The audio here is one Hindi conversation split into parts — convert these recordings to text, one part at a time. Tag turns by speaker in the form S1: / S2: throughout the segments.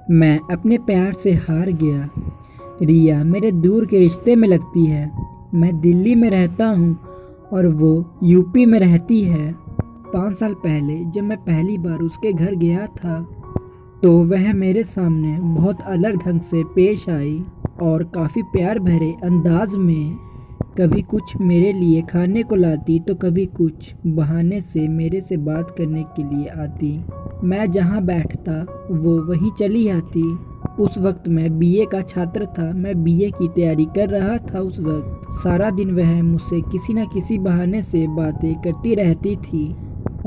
S1: मैं अपने प्यार से हार गया। रिया मेरे दूर के रिश्ते में लगती है। मैं दिल्ली में रहता हूँ और वो यूपी में रहती है। 5 साल पहले जब मैं पहली बार उसके घर गया था तो वह मेरे सामने बहुत अलग ढंग से पेश आई और काफ़ी प्यार भरे अंदाज में कभी कुछ मेरे लिए खाने को लाती तो कभी कुछ बहाने से मेरे से बात करने के लिए आती। मैं जहाँ बैठता वो वहीं चली आती। उस वक्त मैं बीए का छात्र था। मैं बीए की तैयारी कर रहा था। उस वक्त सारा दिन वह मुझसे किसी न किसी बहाने से बातें करती रहती थी।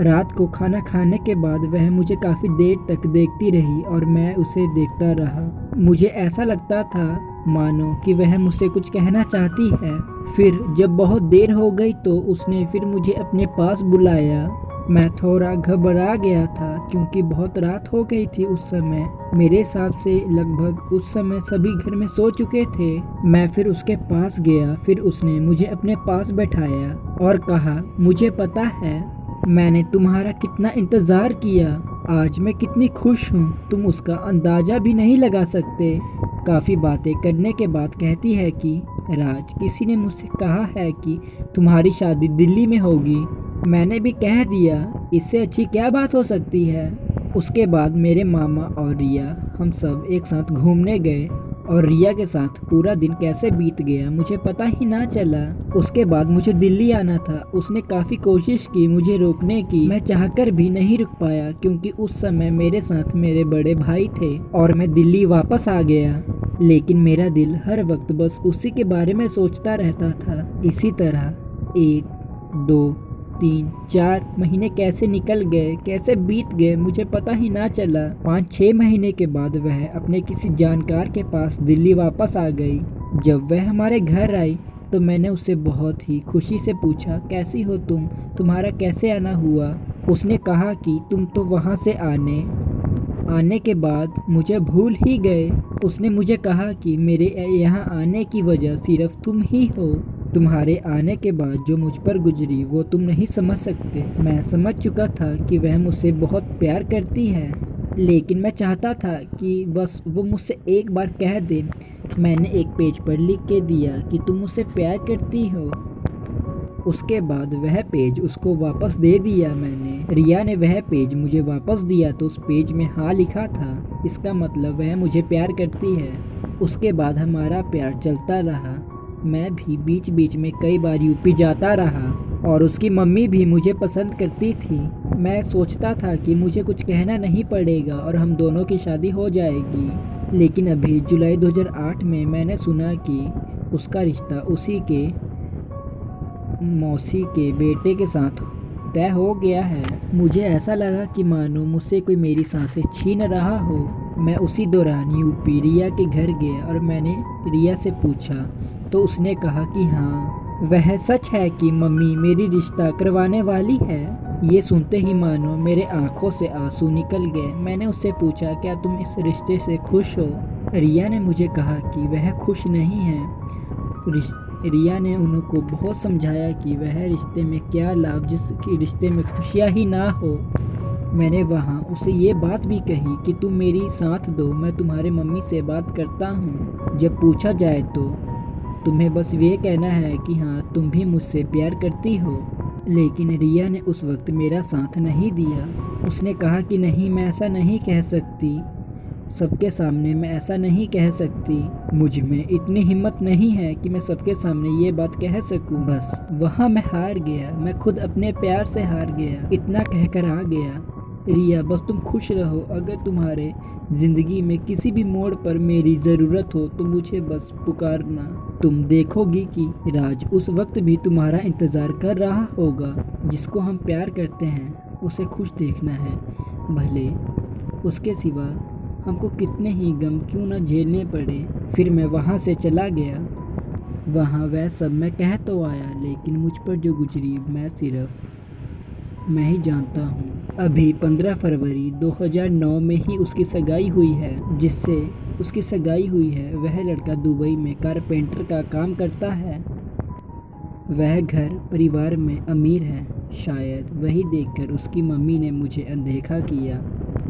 S1: रात को खाना खाने के बाद वह मुझे काफ़ी देर तक देखती रही और मैं उसे देखता रहा। मुझे ऐसा लगता था मानो कि वह मुझसे कुछ कहना चाहती है। फिर जब बहुत देर हो गई तो उसने फिर मुझे अपने पास बुलाया। मैं थोड़ा घबरा गया था क्योंकि बहुत रात हो गई थी उस समय। मेरे हिसाब से लगभग उस समय सभी घर में सो चुके थे। मैं फिर उसके पास गया। फिर उसने मुझे अपने पास बैठाया और कहा, मुझे पता है मैंने तुम्हारा कितना इंतज़ार किया। आज मैं कितनी खुश हूँ, तुम उसका अंदाज़ा भी नहीं लगा सकते। काफ़ी बातें करने के बाद कहती है कि राज, किसी ने मुझसे कहा है कि तुम्हारी शादी दिल्ली में होगी। मैंने भी कह दिया, इससे अच्छी क्या बात हो सकती है। उसके बाद मेरे मामा और रिया हम सब एक साथ घूमने गए और रिया के साथ पूरा दिन कैसे बीत गया मुझे पता ही ना चला। उसके बाद मुझे दिल्ली आना था। उसने काफ़ी कोशिश की मुझे रोकने की। मैं चाहकर भी नहीं रुक पाया क्योंकि उस समय मेरे साथ मेरे बड़े भाई थे और मैं दिल्ली वापस आ गया। लेकिन मेरा दिल हर वक्त बस उसी के बारे में सोचता रहता था। इसी तरह 1, 2, 3, 4 महीने कैसे निकल गए, कैसे बीत गए मुझे पता ही ना चला। 5-6 महीने के बाद वह अपने किसी जानकार के पास दिल्ली वापस आ गई। जब वह हमारे घर आई तो मैंने उससे बहुत ही खुशी से पूछा, कैसी हो तुम, तुम्हारा कैसे आना हुआ। उसने कहा कि तुम तो वहाँ से आने के बाद मुझे भूल ही गए। उसने मुझे कहा कि मेरे यहाँ आने की वजह सिर्फ तुम ही हो। तुम्हारे आने के बाद जो मुझ पर गुजरी वो तुम नहीं समझ सकते। मैं समझ चुका था कि वह मुझसे बहुत प्यार करती है, लेकिन मैं चाहता था कि बस वो मुझसे एक बार कह दे। मैंने एक पेज पर लिख के दिया कि तुम मुझसे प्यार करती हो। उसके बाद वह पेज उसको वापस दे दिया मैंने। रिया ने वह पेज मुझे वापस दिया तो उस पेज में हाँ लिखा था। इसका मतलब वह मुझे प्यार करती है। उसके बाद हमारा प्यार चलता रहा। मैं भी बीच बीच में कई बार यूपी जाता रहा और उसकी मम्मी भी मुझे पसंद करती थी। मैं सोचता था कि मुझे कुछ कहना नहीं पड़ेगा और हम दोनों की शादी हो जाएगी। लेकिन अभी जुलाई 2008 में मैंने सुना कि उसका रिश्ता उसी के मौसी के बेटे के साथ तय हो गया है। मुझे ऐसा लगा कि मानो मुझसे कोई मेरी सांसें छीन रहा हो। मैं उसी दौरान यूपी रिया के घर गया और मैंने रिया से पूछा तो उसने कहा कि हाँ, वह सच है कि मम्मी मेरी रिश्ता करवाने वाली है। ये सुनते ही मानो मेरे आंखों से आंसू निकल गए। मैंने उससे पूछा, क्या तुम इस रिश्ते से खुश हो। रिया ने मुझे कहा कि वह खुश नहीं है। रिया ने उनको बहुत समझाया कि वह रिश्ते में क्या लाभ जिस रिश्ते में खुशियाँ ही ना हो। मैंने वहाँ उसे ये बात भी कही कि तुम मेरी साथ दो, मैं तुम्हारे मम्मी से बात करता हूँ। जब पूछा जाए तो तुम्हें बस ये कहना है कि हाँ, तुम भी मुझसे प्यार करती हो। लेकिन रिया ने उस वक्त मेरा साथ नहीं दिया। उसने कहा कि नहीं, मैं ऐसा नहीं कह सकती, सबके सामने मैं ऐसा नहीं कह सकती। मुझ में इतनी हिम्मत नहीं है कि मैं सबके सामने ये बात कह सकूं। बस वहाँ मैं हार गया। मैं खुद अपने प्यार से हार गया। इतना कहकर आ गया, रिया बस तुम खुश रहो। अगर तुम्हारे ज़िंदगी में किसी भी मोड़ पर मेरी ज़रूरत हो तो मुझे बस पुकारना। तुम देखोगी कि राज उस वक्त भी तुम्हारा इंतज़ार कर रहा होगा। जिसको हम प्यार करते हैं उसे खुश देखना है, भले उसके सिवा हमको कितने ही गम क्यों न झेलने पड़े। फिर मैं वहाँ से चला गया। वहाँ वह सब मैं कह तो आया, लेकिन मुझ पर जो गुजरी मैं ही जानता हूँ। अभी 15 फरवरी 2009 में ही उसकी सगाई हुई है। जिससे उसकी सगाई हुई है वह लड़का दुबई में कारपेंटर का काम करता है। वह घर परिवार में अमीर है। शायद वही देखकर उसकी मम्मी ने मुझे अनदेखा किया।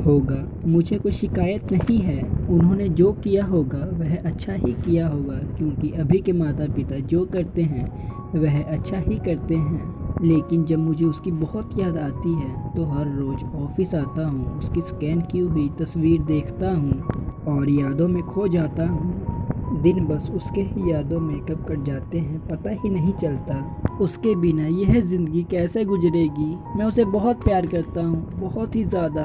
S1: होगा। मुझे कोई शिकायत नहीं है। उन्होंने जो किया होगा वह अच्छा ही किया होगा, क्योंकि अभी के माता पिता जो करते हैं वह अच्छा ही करते हैं। लेकिन जब मुझे उसकी बहुत याद आती है तो हर रोज़ ऑफिस आता हूँ, उसकी स्कैन की हुई तस्वीर देखता हूँ और यादों में खो जाता हूँ। दिन बस उसके ही यादों में कब कट जाते हैं पता ही नहीं चलता। उसके बिना यह ज़िंदगी कैसे गुजरेगी। मैं उसे बहुत प्यार करता हूँ, बहुत ही ज़्यादा।